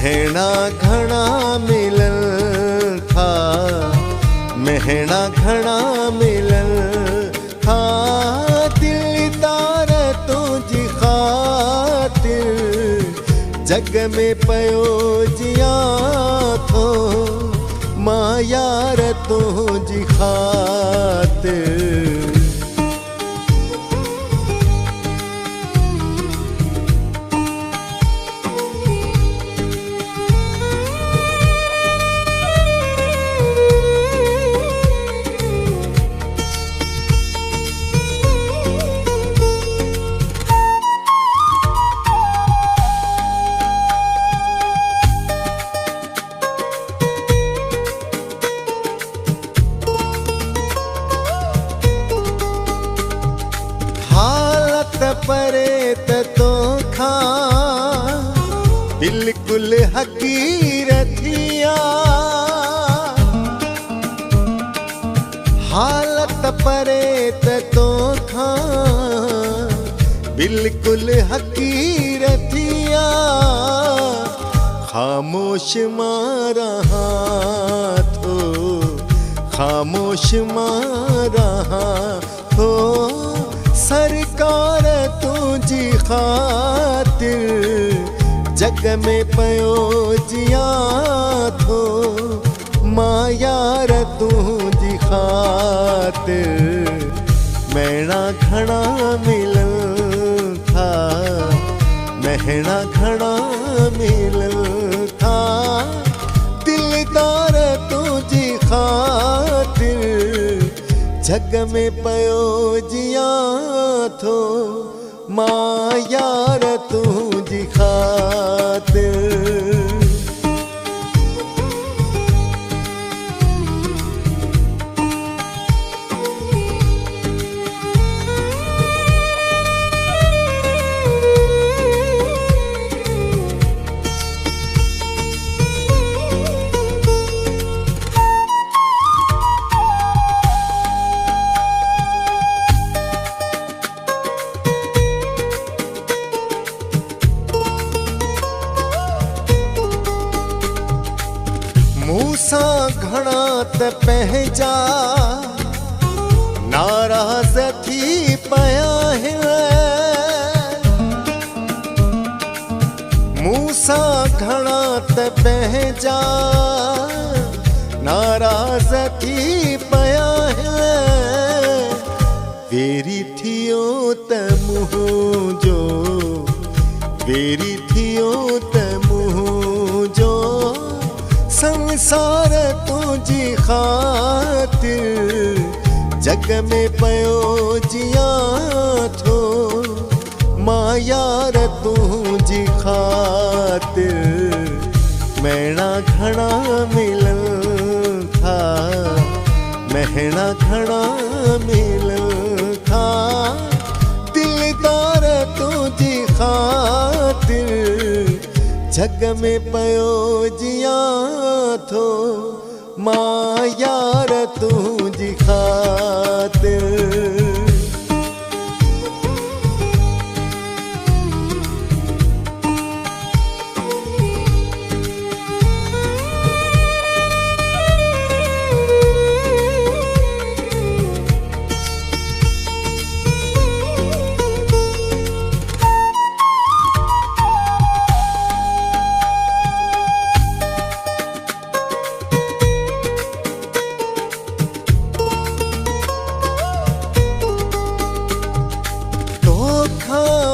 महना घना मिलन था, महना घना मिलन था। दिल तार तुझी खातिर जग में पयो जिया थो, मां यार तुझी खातिर। परे तो खा बिल्कुल हकीरतिया, हालत परे तो खा बिल्कुल हकीरतिया। खामोश मारा थो, खामोश मारा थो। सरकार तुझी खातिर जग में पयो जिया थो, मां यार तुझी खातिर। महना घना मिलन था, महना घना मिलन था। दिलदार तुझी खातिर जग में पयो जिया थो, मां यार तुझी खातिर। मूसा घना त पहजा नाराज थी पया है। मूसा घना त पहजा नाराज थी पया है। वेरी थियो त मुँह जो, वेरी थियो त मुँह जो। संसार तुझी खातिर जग में पयो जिया थो, मां यार तुझी खातिर। महना घना मिलन था, महना घना मिलन था। दिलदार तुझी खातिर जग में पयो जिया थो, मां यार तुझी खातिर।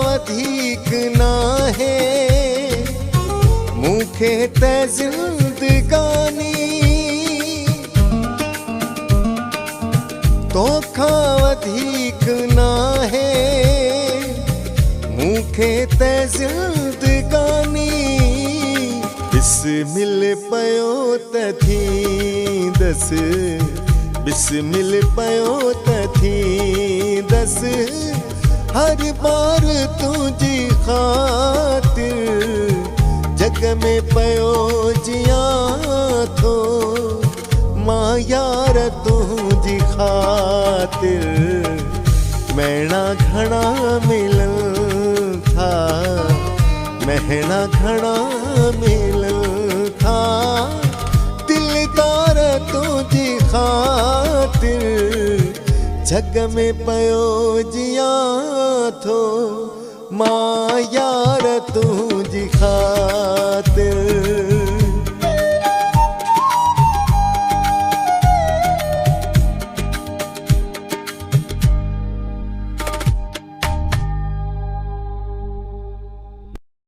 अधिक ना है मुखे ते जिंदगानी, तोखा अधिक ना है मुखे ते जिंदगानी। बिस्मिल पयो त थी दस, बिस्मिल पयो त थी दस। हर बार तुझी खातिर जग में पयो जिया थो, मां यार तुझी खातिर। महना घना मिलन था, महना घना मिलन झग में पयो जिया थो मां यार तुझी खातिर।